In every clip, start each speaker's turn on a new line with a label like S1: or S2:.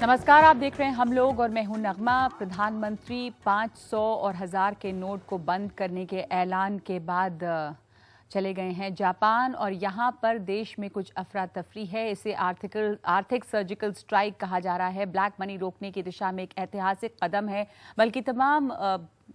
S1: नमस्कार, आप देख रहे हैं हम लोग और मैं हूं नगमा। प्रधानमंत्री 500 और 1000 के नोट को बंद करने के ऐलान के बाद चले गए हैं जापान और यहां पर देश में कुछ अफरा तफरी है। इसे आर्थिक सर्जिकल स्ट्राइक कहा जा रहा है। ब्लैक मनी रोकने की दिशा में एक ऐतिहासिक कदम है। बल्कि तमाम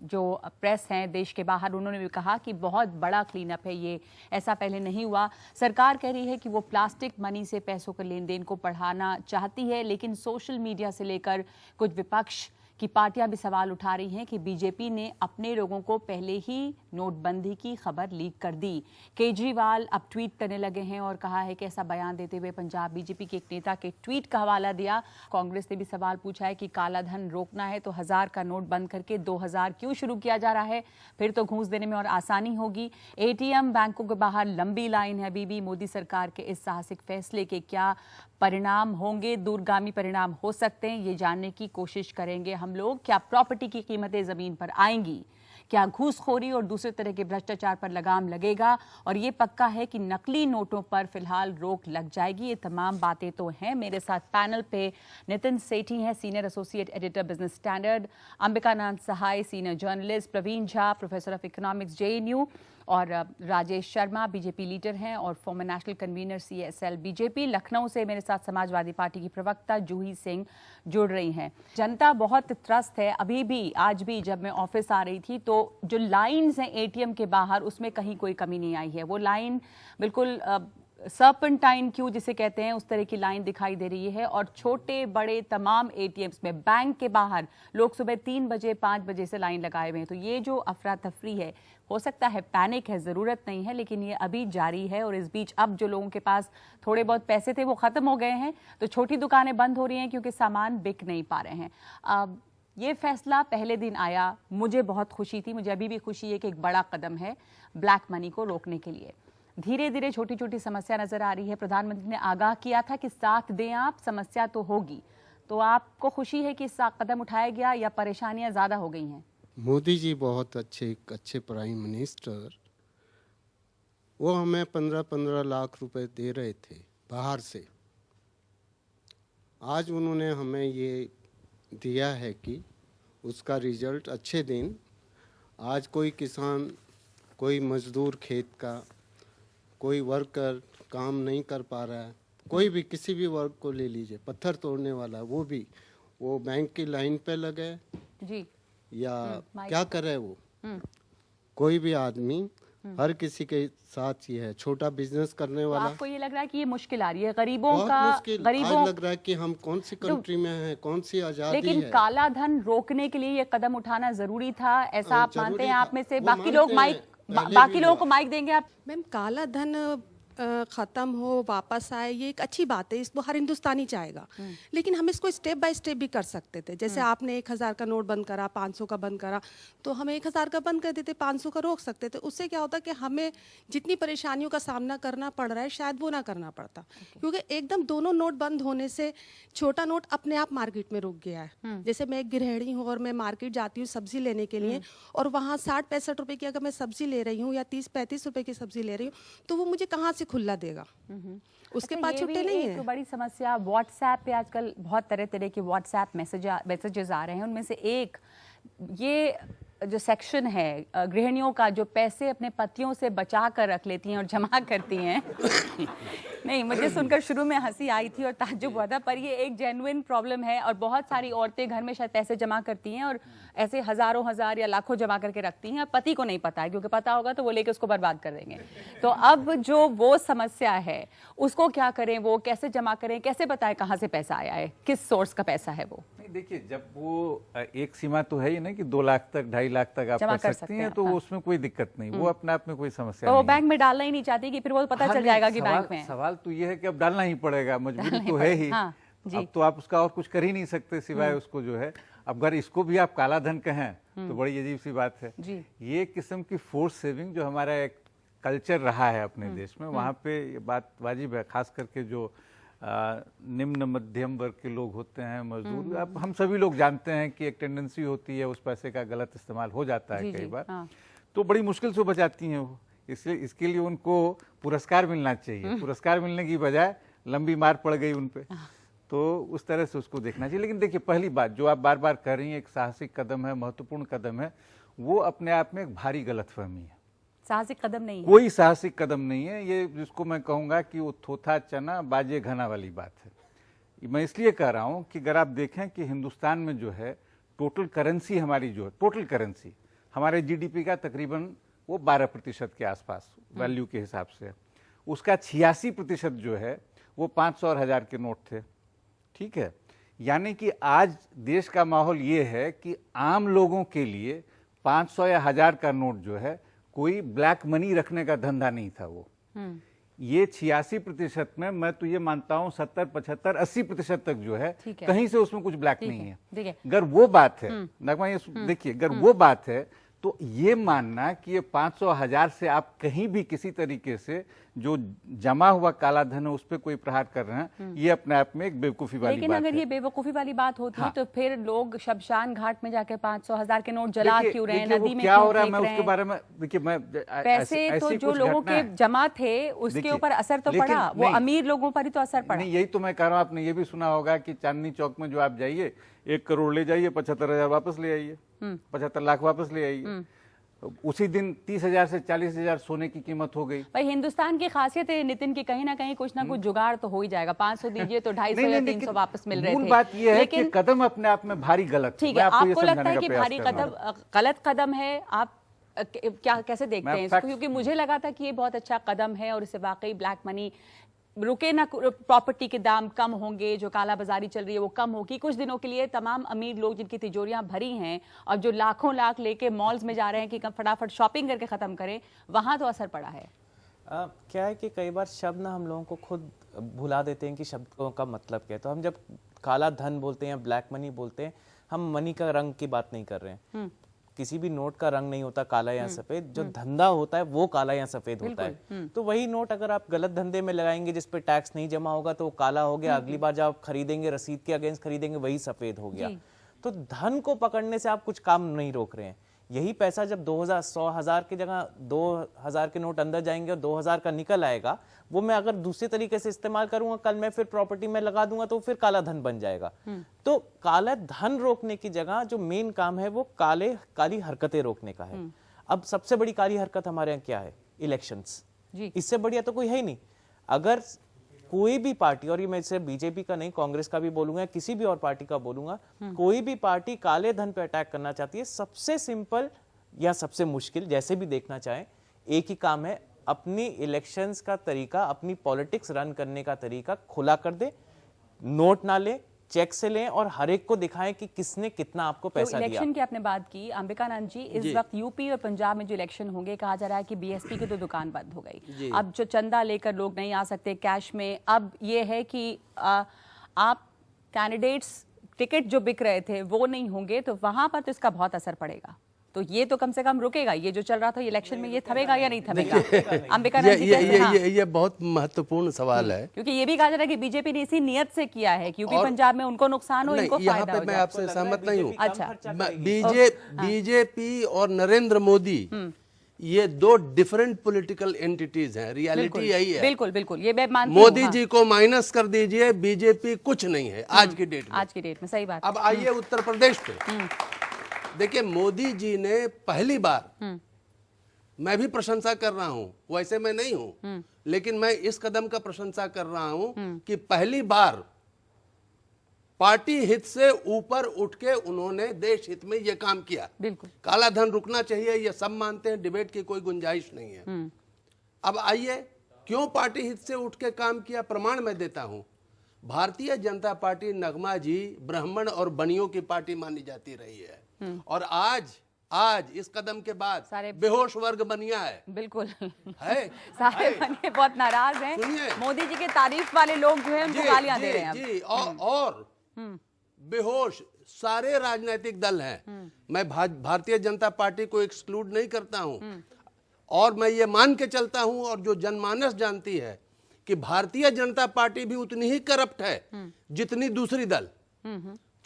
S1: जो प्रेस हैं देश के बाहर, उन्होंने भी कहा कि बहुत बड़ा क्लीन अप है ये, ऐसा पहले नहीं हुआ। सरकार कह रही है कि वो प्लास्टिक मनी से पैसों के लेन देन को बढ़ाना चाहती है, लेकिन सोशल मीडिया से लेकर कुछ विपक्ष की पार्टियां भी सवाल उठा रही हैं कि बीजेपी ने अपने लोगों को पहले ही नोटबंदी की खबर लीक कर दी। केजरीवाल अब ट्वीट करने लगे हैं और कहा है कि ऐसा बयान देते हुए पंजाब बीजेपी के एक नेता के ट्वीट का हवाला दिया। कांग्रेस ने भी सवाल पूछा है कि काला धन रोकना है तो 1000 का नोट बंद करके 2000 क्यों शुरू किया जा रहा है, फिर तो घूस देने में और आसानी होगी। एटीएम बैंकों के बाहर लंबी लाइन है। अभी मोदी सरकार के इस साहसिक फैसले के क्या परिणाम होंगे, दूरगामी परिणाम हो सकते हैं, ये जानने की कोशिश करेंगे हम लोग। क्या प्रॉपर्टी की कीमतें जमीन पर आएंगी, क्या घूसखोरी और दूसरे तरह के भ्रष्टाचार पर लगाम लगेगा, और ये पक्का है कि नकली नोटों पर फिलहाल रोक लग जाएगी। ये तमाम बातें तो हैं। मेरे साथ पैनल पे नितिन सेठी हैं, senior associate editor Business Standard, Ambikanand Sahay senior journalist, Praveen Jha professor of economics JNU, और राजेश शर्मा बीजेपी लीडर हैं और former national convener CSL BJP. Lucknow से मेरे साथ समाजवादी पार्टी की प्रवक्ता जूही सिंह जुड़ रही हैं। जनता बहुत त्रस्त है। अभी भी आज भी जब मैं ऑफिस आ रही थी तो जो लाइन्स हैं ATM के बाहर, उसमें कहीं कोई कमी नहीं आई है। वो लाइन बिल्कुल सर्पेंटाइन क्यू जिसे कहते हैं, उस तरह की लाइन दिखाई दे रही है। और छोटे बड़े तमाम ATMs में, बैंक के बाहर लोग सुबह 3 बजे 5 बजे से लाइन लगाए हुए हैं। तो ये जो अफरा तफरी है, हो सकता है पैनिक है, ज़रूरत नहीं है, लेकिन ये अभी जारी है। और इस बीच अब जो लोगों के पास थोड़े बहुत पैसे थे वो ख़त्म हो गए हैं, तो छोटी दुकानें बंद हो रही हैं क्योंकि सामान बिक नहीं पा रहे हैं। अब ये फैसला पहले दिन आया, मुझे बहुत खुशी थी, मुझे अभी भी खुशी है कि एक बड़ा कदम है ब्लैक मनी को रोकने के लिए। धीरे धीरे छोटी छोटी समस्या नजर आ रही है। प्रधानमंत्री ने आगाह किया था कि साथ दें आप, समस्या तो होगी। तो आपको खुशी है कि इस कदम उठाया गया या परेशानियां ज्यादा हो गई हैं?
S2: मोदी जी बहुत अच्छे प्राइम मिनिस्टर, वो हमें 15-15 लाख रुपए दे रहे थे बाहर से। आज उन्होंने हमें ये दिया है कि उसका रिजल्ट अच्छे दिन। आज कोई किसान, कोई मजदूर खेत का, कोई वर्कर काम नहीं कर पा रहा है, कोई भी किसी भी वर्क को ले लीजिए, पत्थर तोड़ने वाला, वो बैंक की लाइन पे लगे
S1: जी
S2: या क्या करे, वो कोई भी आदमी, हर किसी के साथ ये है। छोटा बिजनेस करने वाला,
S1: तो आपको ये लग रहा है कि ये मुश्किल आ रही है गरीबों
S2: बहुत
S1: का?
S2: मुश्किल आज लग रहा है कि हम कौन सी कंट्री में हैं, कौन सी आजादी है।
S1: लेकिन काला धन रोकने के लिए ये कदम उठाना जरूरी था, ऐसा आप मानते हैं? आप में से बाकी लोगों को माइक देंगे आप?
S3: मैम, काला धन ख़त्म हो, वापस आए, ये एक अच्छी बात है, इसको हर हिंदुस्तानी चाहेगा। लेकिन हम इसको स्टेप बाय स्टेप भी कर सकते थे। जैसे आपने 1000 का नोट बंद करा, 500 का बंद करा, तो हम 1000 का बंद कर देते, 500 का रोक सकते थे। उससे क्या होता कि हमें जितनी परेशानियों का सामना करना पड़ रहा है शायद वो ना करना पड़ता। क्योंकि एकदम दोनों नोट बंद होने से छोटा नोट अपने आप मार्केट में रुक गया है। जैसे मैं एक गृहिणी हूँ और मैं मार्केट जाती हूँ सब्जी लेने के लिए, और वहाँ 60-65 रुपए की अगर मैं सब्जी ले रही हूँ या 30-35 रुपए की सब्जी ले रही हूँ, तो वो मुझे कहाँ से खुला देगा? उसके पास छुट्टे नहीं है।
S1: तो बड़ी समस्या व्हाट्सएप पे आजकल बहुत तरह तरह के व्हाट्सएप मैसेजेस आ रहे हैं। उनमें से एक ये जो सेक्शन है गृहिणियों का, जो पैसे अपने पतियों से बचा कर रख लेती हैं और जमा करती हैं नहीं, मुझे सुनकर शुरू में हंसी आई थी और ताज्जुब हुआ था, पर ये एक जेन्युइन प्रॉब्लम है। और बहुत सारी औरतें घर में शायद पैसे जमा करती हैं और ऐसे हजारों हजार या लाखों जमा करके रखती हैं, और पति को नहीं पता है, क्योंकि पता होगा तो वो लेके उसको बर्बाद कर देंगे। तो अब जो वो समस्या है, उसको क्या करें, वो कैसे जमा करें, कैसे बताएं कहाँ से पैसा आया है, किस सोर्स का पैसा है वो?
S4: देखिए, जब वो एक सीमा तो है ही ना कि 2 लाख तक 2.5 लाख तक आप कर सकती हैं, तो उसमें कोई दिक्कत नहीं, वो अपने आप में कोई समस्या नहीं।
S1: वो बैंक में डालना ही नहीं चाहती कि फिर वो पता चल जाएगा कि बैंक में।
S4: सवाल तो ये है कि अब डालना ही पड़ेगा, मजबूरी तो है ही। अब तो आप उसका और कुछ कर ही नहीं सकते सिवाय उसको जो है। अब अगर इसको भी आप काला धन कहें तो बड़ी अजीब सी बात है। ये किस्म की फोर्स सेविंग जो हमारा एक कल्चर रहा है अपने देश में, वहाँ पे ये बात वाजिब है। खास करके जो निम्न मध्यम वर्ग के लोग होते हैं, मजदूर, अब हम सभी लोग जानते हैं कि एक टेंडेंसी होती है उस पैसे का गलत इस्तेमाल हो जाता है कई बार। तो बड़ी मुश्किल से बचाती हैं वो। इसलिए इसके लिए उनको पुरस्कार मिलना चाहिए। पुरस्कार मिलने की बजाय लंबी मार पड़ गई उन पे। तो उस तरह से उसको देखना चाहिए। लेकिन देखिए, पहली बात जो आप बार बार कर रही हैं, एक साहसिक कदम है, महत्वपूर्ण कदम है, वो अपने आप में एक भारी गलतफहमी है।
S1: साहसिक कदम नहीं है,
S4: कोई साहसिक कदम नहीं है ये, जिसको मैं कहूंगा कि वो थोथा चना बाजे घना वाली बात है। मैं इसलिए कह रहा हूं कि अगर आप देखें कि हिंदुस्तान में जो है टोटल करेंसी हमारी, जो है टोटल करेंसी हमारे जीडीपी का तकरीबन वो 12% के आसपास वैल्यू के हिसाब से, उसका 86% जो है वो 500 और 1000 के नोट थे। ठीक है, यानी कि आज देश का माहौल ये है कि आम लोगों के लिए 500 या 1000 का नोट जो है कोई ब्लैक मनी रखने का धंधा नहीं था। वो ये 86% में मैं तो ये मानता हूं 70, 75, 80% तक जो है कहीं से उसमें कुछ ब्लैक नहीं है। अगर वो बात है नगमा, ये देखिए, अगर वो बात है तो ये मानना कि ये 500, 1000 से आप कहीं भी किसी तरीके से जो जमा हुआ काला धन है उस पर कोई प्रहार कर रहे हैं, ये अपने आप में एक बेवकूफी वाली बात है।
S1: लेकिन अगर ये बेवकूफी वाली बात होती है तो फिर लोग शमशान घाट में जाके 500, 1000 के नोट जला क्यों रहे हैं, नदी में
S4: क्या हो
S1: क्यों
S4: रहा है,
S1: फेंक
S4: मैं
S1: रहे
S4: उसके
S1: हैं?
S4: बारे में देखिए, मैं
S1: पैसे तो जो लोगों के जमा थे उसके ऊपर असर तो पड़ा, वो अमीर लोगों पर ही तो असर पड़ा।
S4: नहीं, यही तो मैं कह रहा हूँ। आपने ये भी सुना होगा कि चांदनी चौक में जो आप जाइए 1 करोड़ ले जाइए, 75,000 वापस ले आइए, 75 लाख वापस ले आइए। उसी दिन 30,000 से 40,000 सोने की कीमत हो गई।
S1: भाई हिंदुस्तान की खासियत है नितिन की, कहीं ना कहीं कुछ ना कुछ जुगाड़ तो हो ही जाएगा। 500 दीजिए तो 250 या 300 वापस मिल रहे थे।
S4: मूल बात यह है कि कदम अपने आप में भारी गलत।
S1: ठीक है, आपको लगता है कि भारी कदम गलत कदम है, आप क्या कैसे देखते हैं इसको? क्योंकि मुझे लगा था कि ये बहुत अच्छा कदम है और इससे वाकई ब्लैक मनी रुके ना, प्रॉपर्टी के दाम कम होंगे, जो काला बाजारी चल रही है वो कम होगी। कुछ दिनों के लिए तमाम अमीर लोग जिनकी तिजोरियां भरी हैं और जो लाखों लाख लेके मॉल्स में जा रहे हैं कि फटाफट शॉपिंग करके खत्म करें, वहां तो असर पड़ा है।
S5: क्या है कि कई बार शब्द ना हम लोगों को खुद भुला देते हैं कि शब्दों का मतलब क्या है। तो हम जब काला धन बोलते हैं या ब्लैक मनी बोलते हैं, हम मनी का रंग की बात नहीं कर रहे हैं। किसी भी नोट का रंग नहीं होता काला या सफेद, जो धंधा होता है वो काला या सफेद होता है। तो वही नोट अगर आप गलत धंधे में लगाएंगे जिस पे टैक्स नहीं जमा होगा तो वो काला हो गया, अगली बार जब आप खरीदेंगे रसीद के अगेंस्ट खरीदेंगे वही सफेद हो गया। तो धन को पकड़ने से आप कुछ काम नहीं रोक रहे हैं। यही पैसा जब 2000, 100,000 की जगह 2000 के नोट अंदर जाएंगे और 2000 का निकल आएगा, वो मैं अगर दूसरे तरीके से इस्तेमाल करूंगा, कल मैं फिर प्रॉपर्टी में लगा दूंगा तो फिर काला धन बन जाएगा। तो काला धन रोकने की जगह जो मेन काम है वो काली हरकतें रोकने का है। अब सबसे बड़ी काली हरकत हमारे यहाँ क्या है? इलेक्शंस। इससे बढ़िया तो कोई है ही नहीं। अगर कोई भी पार्टी, और ये मैं सिर्फ बीजेपी का नहीं, कांग्रेस का भी बोलूंगा, किसी भी और पार्टी का बोलूंगा, कोई भी पार्टी काले धन पे अटैक करना चाहती है, सबसे सिंपल या सबसे मुश्किल जैसे भी देखना चाहे, एक ही काम है, अपनी इलेक्शंस का तरीका, अपनी पॉलिटिक्स रन करने का तरीका खुला कर दे, नोट ना ले, चेक से लें और हर एक को दिखाएं कि किसने कितना आपको पैसा दिया।
S1: इलेक्शन की आपने बात की, अंबिकानंद जी, इस वक्त यूपी और पंजाब में जो इलेक्शन होंगे, कहा जा रहा है कि बीएसपी की तो दुकान बंद हो गई। अब जो चंदा लेकर लोग नहीं आ सकते कैश में, अब ये है कि आप कैंडिडेट्स टिकट जो बिक रहे थे वो नहीं होंगे, तो वहां पर तो इसका बहुत असर पड़ेगा। तो ये तो कम से कम रुकेगा, ये जो चल रहा था इलेक्शन में, ये थमेगा या नहीं थमेगा? अंबिकानंद जी,
S6: ये बहुत महत्वपूर्ण सवाल है,
S1: क्योंकि ये भी कहा जा रहा है कि बीजेपी ने इसी नियत से किया है कि यूपी पंजाब में उनको नुकसान हो, इनको फायदा हो।
S6: मैं आपसे सहमत नहीं हूँ।
S1: अच्छा,
S6: बीजेपी और नरेंद्र मोदी ये दो डिफरेंट पॉलिटिकल एंटिटीज हैं। रियलिटी यही है।
S1: बिल्कुल बिल्कुल, ये मैं मानती हूं।
S6: मोदी जी को माइनस कर दीजिए, बीजेपी कुछ नहीं है आज की डेट में।
S1: आज की डेट में सही बात।
S6: अब आइए उत्तर प्रदेश पे। देखिए, मोदी जी ने पहली बार, मैं भी प्रशंसा कर रहा हूं, वैसे मैं नहीं हूं, लेकिन मैं इस कदम का प्रशंसा कर रहा हूं कि पहली बार पार्टी हित से ऊपर उठ के उन्होंने देश हित में यह काम किया।
S1: बिल्कुल,
S6: काला धन रुकना चाहिए, ये सब मानते हैं, डिबेट की कोई गुंजाइश नहीं है। अब आइए, क्यों पार्टी हित से उठ के काम किया, प्रमाण मैं देता हूं। भारतीय जनता पार्टी, नगमा जी, ब्राह्मण और बनियों की पार्टी मानी जाती रही है, और आज इस कदम के बाद बेहोश वर्ग बनिया है।
S1: बिल्कुल
S6: है
S1: सारे बनिए बहुत नाराज हैं। मोदी जी के तारीफ वाले लोग जो हैं उनको गालियां दे रहे हैं
S6: जी, और बेहोश सारे राजनीतिक दल हैं। मैं भारतीय जनता पार्टी को एक्सक्लूड नहीं करता हूं, और मैं ये मान के चलता हूं, और जो जनमानस जानती है कि भारतीय जनता पार्टी भी उतनी ही करप्ट है जितनी दूसरी दल।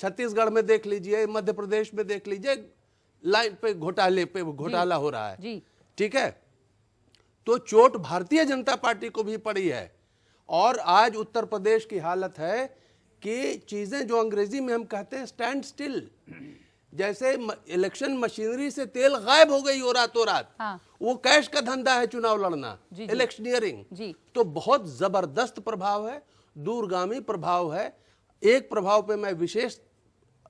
S6: छत्तीसगढ़ में देख लीजिए, मध्य प्रदेश में देख लीजिए, लाइन पे घोटाला हो रहा है। ठीक है, तो चोट भारतीय जनता पार्टी को भी पड़ी है। और आज उत्तर प्रदेश की हालत है कि चीजें जो अंग्रेजी में हम कहते हैं स्टैंड स्टिल, जैसे इलेक्शन मशीनरी से तेल गायब हो गई हो रातों रात।
S1: हाँ।
S6: वो कैश का धंधा है चुनाव लड़ना, इलेक्शनियरिंग।
S1: जी।
S6: तो बहुत जबरदस्त प्रभाव है, दूरगामी प्रभाव है। एक प्रभाव पे मैं विशेष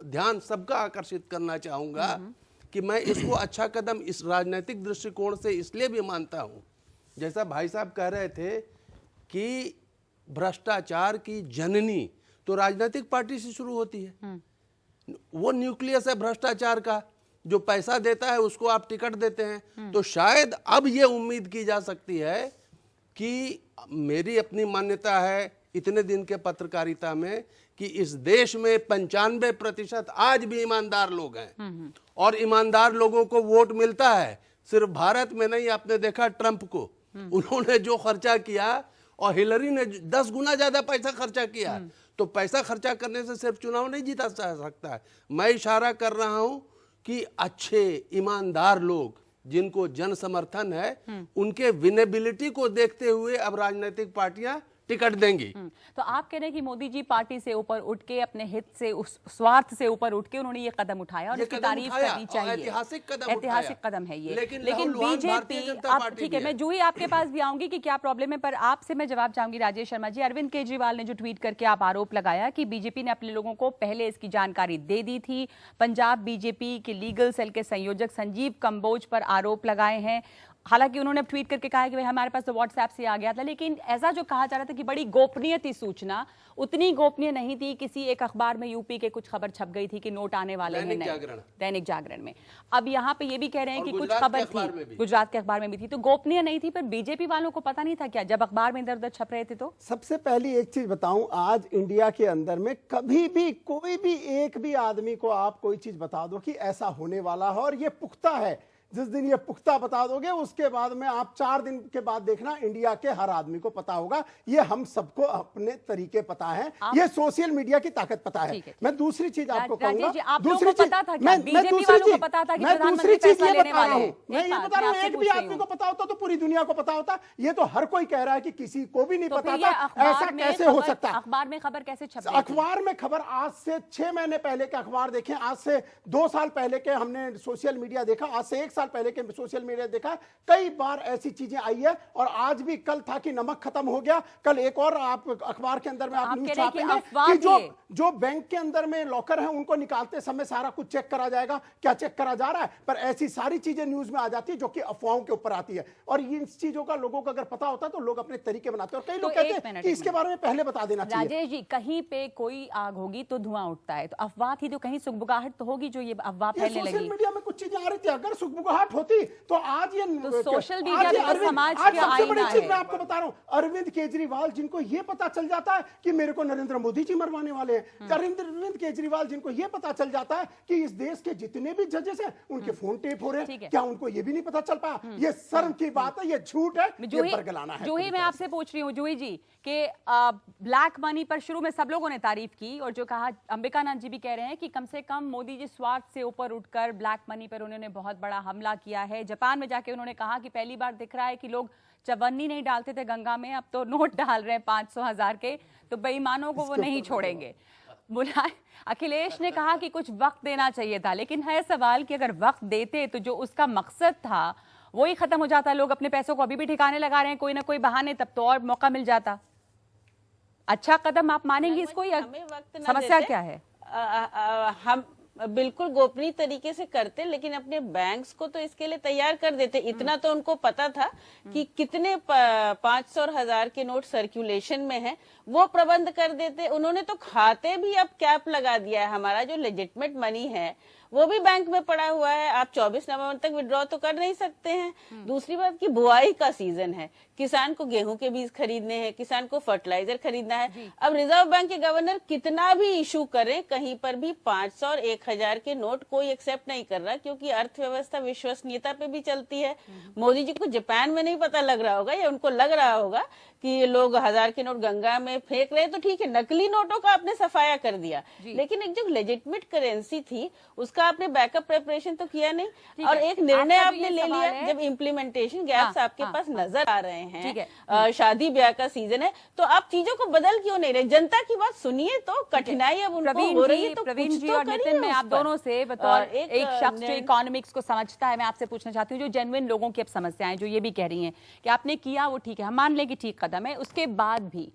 S6: ध्यान सबका आकर्षित करना चाहूंगा कि मैं इसको अच्छा कदम इस राजनीतिक दृष्टिकोण से इसलिए भी मानता हूं, जैसा भाई साहब कह रहे थे कि भ्रष्टाचार की जननी तो राजनीतिक पार्टी से शुरू होती है। वो न्यूक्लियस है भ्रष्टाचार का, जो पैसा देता है उसको आप टिकट देते हैं। तो शायद अब ये उम्मीद की जा सकती है कि मेरी अपनी मान्यता है इतने दिन के पत्रकारिता में कि इस देश में 95% आज भी ईमानदार लोग हैं, और ईमानदार लोगों को वोट मिलता है। सिर्फ भारत में नहीं, आपने देखा ट्रंप को, उन्होंने जो खर्चा किया और हिलरी ने 10 गुना ज्यादा पैसा खर्चा किया। तो पैसा खर्चा करने से सिर्फ चुनाव नहीं जीता जा सकता है। मैं इशारा कर रहा हूं कि अच्छे ईमानदार लोग जिनको जन समर्थन है, उनके विनेबिलिटी को देखते हुए अब राजनीतिक पार्टियां टिकट देंगी।
S1: तो आप कह रहे हैं कि मोदी जी पार्टी से ऊपर उठ के, अपने हित से, उस स्वार्थ से ऊपर उठ के उन्होंने ये कदम उठाया और इसकी तारीफ करनी चाहिए।
S6: ऐतिहासिक
S1: कदम है ये।
S6: लेकिन
S1: बीजेपी, अब ठीक है, मैं जूही आपके पास भी आऊंगी कि क्या प्रॉब्लम है, पर आपसे मैं जवाब चाहूंगी राजेश शर्मा जी। अरविंद केजरीवाल ने जो ट्वीट करके आप आरोप लगाया कि बीजेपी ने अपने लोगों को पहले इसकी जानकारी दे दी थी, पंजाब बीजेपी के लीगल सेल के संयोजक संजीव कंबोज पर आरोप लगाए हैं। हालांकि उन्होंने ट्वीट करके कहा कि भाई हमारे पास तो व्हाट्सएप से आ गया था, लेकिन ऐसा जो कहा जा रहा था कि बड़ी गोपनीय थी सूचना, उतनी गोपनीय नहीं थी। किसी एक अखबार में यूपी के कुछ खबर छप गई थी कि नोट आने वाले हैं, दैनिक जागरण में। अब यहाँ पे ये भी कह रहे हैं कि कुछ खबर थी, गुजरात के अखबार में भी थी, तो गोपनीय नहीं थी। पर बीजेपी वालों को पता नहीं था क्या, जब अखबार में इधर उधर छप रहे थे? तो
S7: सबसे पहली एक चीज बताऊं, आज इंडिया के अंदर में कभी भी कोई भी एक भी आदमी को आप कोई चीज बता दो कि ऐसा होने वाला है और ये पुख्ता है, जिस दिन ये पुख्ता बता दोगे उसके बाद में आप 4 दिन के बाद देखना इंडिया के हर आदमी को पता होगा। ये हम सबको अपने तरीके पता है, ये सोशल मीडिया की ताकत पता है। मैं दूसरी चीज आपको कहूंगा, दूसरी चीज मैं दूसरी चीज ये बता रहा हूं, मैं ये बता रहा हूं, एक भी आदमी को पता होता तो पूरी दुनिया को पता होता। ये तो हर कोई कह रहा है कि किसी को भी नहीं पता था। ऐसा कैसे हो सकता है?
S1: अखबार में खबर कैसे छप?
S7: अखबार में खबर आज से 6 महीने पहले के अखबार देखें, आज से 2 साल पहले के हमने सोशल मीडिया देखा, आज से 1 साल पहले के सोशल मीडिया देखा, कई बार ऐसी चीजें आई है। और आज भी, कल था कि नमक खत्म हो गया, कल एक और आप अखबार के अंदर में आप न्यूज छापेंगे कि जो बैंक के अंदर में लॉकर है उनको निकालते समय सारा कुछ चेक करा जाएगा। क्या चेक करा जा रहा है? पर ऐसी सारी चीजें न्यूज में आ जाती है जो कि अफवाहों के ऊपर आती है। और इन चीजों का लोगों को अगर पता होता तो लोग अपने तरीके बनाते हैं। और कई लोग कहते हैं कि इसके बारे में पहले बता देना चाहिए।
S1: राजेश जी, कहीं पे कोई आग होगी तो धुआं उठता है, तो अफवाह थी तो कहीं सुगबुगाहट तो होगी जो ये अफवाह फैलने लगी।
S7: सोशल मीडिया में कुछ चीजें आ रही थी, अगर सुगबुगाहट होती तो आज ये
S1: तो सोशल मीडिया तो समाज का
S7: सबसे बड़ी
S1: आईना
S7: चीज
S1: है।
S7: मैं आपको बता रहा हूं, अरविंद केजरीवाल जिनको ये पता चल जाता है कि मेरे को नरेंद्र मोदी जी मरवाने वाले हैं, अरविंद केजरीवाल जिनको ये पता चल जाता है कि इस देश के जितने भी जजेस हैं उनके फोन टेप हो रहे हैं, क्या उनको ये भी नहीं पता चल पाया? ये शर्म की बात है, ये झूठ है, ये बरगलाना है।
S1: जूही, मैं आपसे पूछ रही हूँ जूही जी कि ब्लैक मनी पर शुरू में सब लोगों ने तारीफ की, और जो कहा अंबिकानंद जी भी कह रहे हैं कि कम से कम मोदी जी स्वार्थ से ऊपर उठकर ब्लैक मनी पर उन्होंने बहुत बड़ा हमला किया है। जापान में जाके उन्होंने कहा कि पहली बार दिख रहा है कि लोग चवन्नी नहीं डालते थे गंगा में, अब तो नोट डाल रहे हैं 500,000 के, तो बेईमानों को वो नहीं छोड़ेंगे। अखिलेश ने कहा कि कुछ वक्त देना चाहिए था, लेकिन है सवाल कि अगर वक्त देते तो जो उसका मकसद था वो ही खत्म हो जाता। लोग अपने पैसों को अभी भी ठिकाने लगा रहे हैं कोई ना कोई बहाने, तब तो और मौका मिल जाता। अच्छा कदम आप मानेंगे इसको, या समस्या क्या है?
S8: हम बिल्कुल गोपनीय तरीके से करते, लेकिन अपने बैंक्स को तो इसके लिए तैयार कर देते। इतना तो उनको पता था कि कितने 500 और 1000 के नोट सर्कुलेशन में हैं, वो प्रबंध कर देते। उन्होंने तो खाते भी अब कैप लगा दिया है। हमारा जो लेजिटमेट मनी है वो भी बैंक में पड़ा हुआ है, आप 24 नवंबर तक विड्रॉ तो कर नहीं सकते हैं। दूसरी बात की बुआई का सीजन है, किसान को गेहूं के बीज खरीदने हैं, किसान को फर्टिलाइजर खरीदना है। अब रिजर्व बैंक के गवर्नर कितना भी इशू करें, कहीं पर भी 500 और 1000 के नोट कोई एक्सेप्ट नहीं कर रहा, क्योंकि अर्थव्यवस्था विश्वसनीयता पे भी चलती है। मोदी जी को जापान में नहीं पता लग रहा होगा, या उनको लग रहा होगा कि लोग 1000 के नोट गंगा में फेंक रहे हैं, तो ठीक है, नकली नोटों का आपने सफाया कर दिया, लेकिन एक जो लेजिटिमेट करेंसी थी उसका आपने बैकअप प्रिपरेशन तो किया नहीं। और एक निर्णय आपने ले लिया जब इम्प्लीमेंटेशन गैप्स आपके पास नजर आ रहे हैं, शादी ब्याह का सीजन है, तो आप चीजों को बदल क्यों नहीं रहे? जनता की बात सुनिए, तो कठिनाई अब उनको हो रही है, तो
S1: प्रवीण जी
S8: तो
S1: और नितिन, मैं आप दोनों से बतौर एक शख्स जो इकोनॉमिक्स को समझता है, मैं आपसे पूछना चाहती हूँ, जो जेन्युइन लोगों की अब समस्याएं जो ये भी कह रही हैं कि आपने किया वो ठीक है, हम मान लें कि ठीक कदम है, उसके बाद भी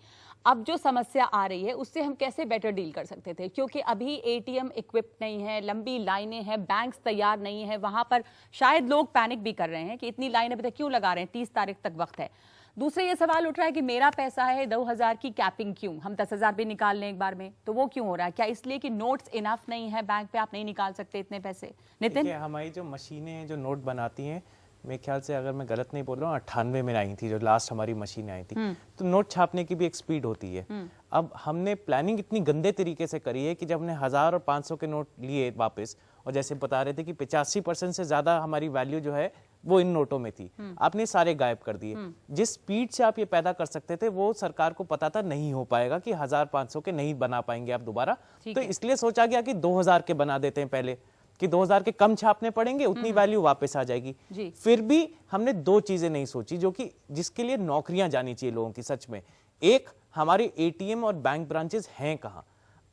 S1: अब जो समस्या आ रही है उससे हम कैसे बेटर डील कर सकते थे? क्योंकि अभी एटीएम इक्विप्ड नहीं है, लंबी लाइनें हैं, बैंक्स तैयार नहीं है, वहां पर शायद लोग पैनिक भी कर रहे हैं कि इतनी लाइन अभी तक क्यों लगा रहे हैं, 30 तारीख तक वक्त है। दूसरा ये सवाल उठ रहा है कि मेरा पैसा है, 2000 की कैपिंग क्यों? हम 10,000 भी निकाल लें एक बार में, तो वो क्यों हो रहा है? क्या इसलिए कि नोट्स इनफ नहीं है, बैंक पे आप नहीं निकाल सकते इतने पैसे? नितिन,
S5: हमारी जो मशीनें हैं जो नोट बनाती हैं, मेरे ख्याल से अगर मैं गलत नहीं बोल रहा हूँ 98 में आई थी जो लास्ट हमारी मशीनें आई थी, तो नोट छापने की भी एक स्पीड होती है। अब हमने प्लानिंग इतनी गंदे तरीके से करी है कि जब हमने 1000 और 500 के नोट लिए वापस, और जैसे बता रहे थे कि 85% से ज्यादा हमारी वैल्यू जो है वो इन नोटों में थी, आपने सारे गायब कर दिए। जिस स्पीड से आप ये पैदा कर सकते थे वो सरकार को पता था नहीं हो पाएगा, कि 1000-500 के नहीं बना पाएंगे आप दोबारा, तो इसलिए सोचा गया कि 2000 के बना देते हैं पहले, कि 2000 के कम छापने पड़ेंगे, उतनी वैल्यू वापस आ जाएगी। फिर भी हमने दो चीजें नहीं सोची जो कि जिसके लिए नौकरियां जानी चाहिए लोगों की सच में। एक, हमारे एटीएम और बैंक ब्रांचेस हैं कहाँ?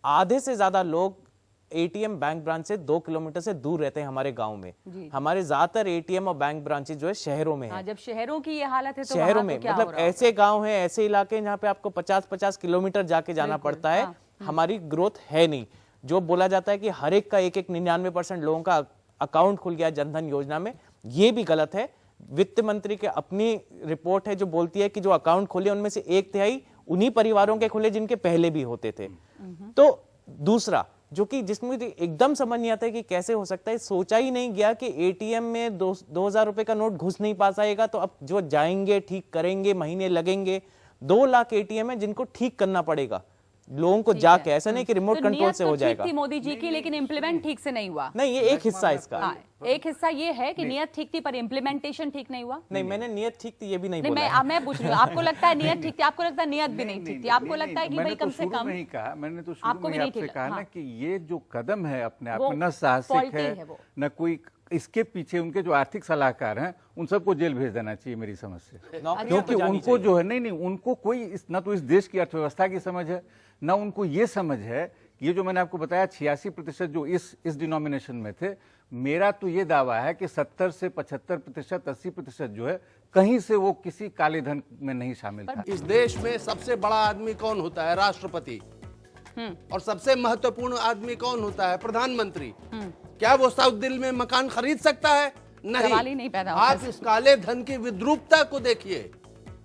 S5: आधे से ज्यादा लोग एटीएम बैंक ब्रांच से 2 किलोमीटर से दूर रहते हैं हमारे गांव में। हमारे ज्यादातर एटीएम और बैंक ब्रांचेस जो है शहरों में है।
S1: जब शहरों की ये हालत है तो
S5: शहरों में मतलब ऐसे गांव हैं, ऐसे इलाके जहाँ पे आपको 50-50 किलोमीटर जाके जाना पड़ता है। हमारी ग्रोथ है नहीं। जो बोला जाता है कि हर एक का 99% लोगों का अकाउंट खुल गया जनधन योजना में, ये भी गलत है। वित्त मंत्री के अपनी रिपोर्ट है जो बोलती है कि जो अकाउंट खुले उनमें से 1/3 उन्हीं परिवारों के खुले जिनके पहले भी होते थे। तो दूसरा जो कि जिसमें एकदम समझ नहीं आता है कि कैसे हो सकता है, सोचा ही नहीं गया कि एटीएम में 2000 रुपए का नोट घुस नहीं पास आएगा, तो अब जो जाएंगे ठीक करेंगे, महीने लगेंगे। 2 लाख एटीएम है जिनको ठीक करना पड़ेगा लोगों को जाके, ऐसा नहीं कि रिमोट कंट्रोल से हो जाएगा।
S1: थी मोदी जी की, लेकिन इम्प्लीमेंट ठीक से नहीं हुआ।
S5: नहीं, ये एक हिस्सा इसका।
S1: एक हिस्सा ये है कि नियत ठीक थी पर इम्प्लीमेंटेशन ठीक नहीं हुआ।
S5: नहीं, मैंने नियत ठीक थी ये भी नहीं बोला।
S1: मैं पूछ रही हूँ, आपको लगता है नियत ठीक थी? आपको लगता है नियत भी नहीं ठीक थी? आपको लगता है कि भाई कम से कम?
S4: नहीं कहा मैंने, तो शुरू में आपसे कहा ना कि ये जो कदम है अपने आप में न साहसिक है न कोई, इसके पीछे उनके जो आर्थिक सलाहकार हैं उन सबको जेल भेज देना चाहिए मेरी समझ से। क्योंकि उनको जो है नहीं उनको कोई न तो इस देश की अर्थव्यवस्था की समझ है, न उनको ये समझ है। ये जो मैंने आपको बताया 86% जो इस डिनोमिनेशन में थे, मेरा तो ये दावा है कि 70 से 75%, 80% जो है कहीं से वो किसी काले धन में नहीं शामिल था।
S6: इस देश में सबसे बड़ा आदमी कौन होता है? राष्ट्रपति। और सबसे महत्वपूर्ण आदमी कौन होता है? प्रधानमंत्री। क्या वो साउथ दिल्ली में मकान खरीद सकता है? नहीं पैदा आप इस काले धन की विद्रूपता को देखिए,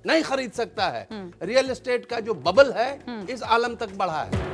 S6: नहीं खरीद सकता है। रियल एस्टेट का जो बबल है इस आलम तक बढ़ा है।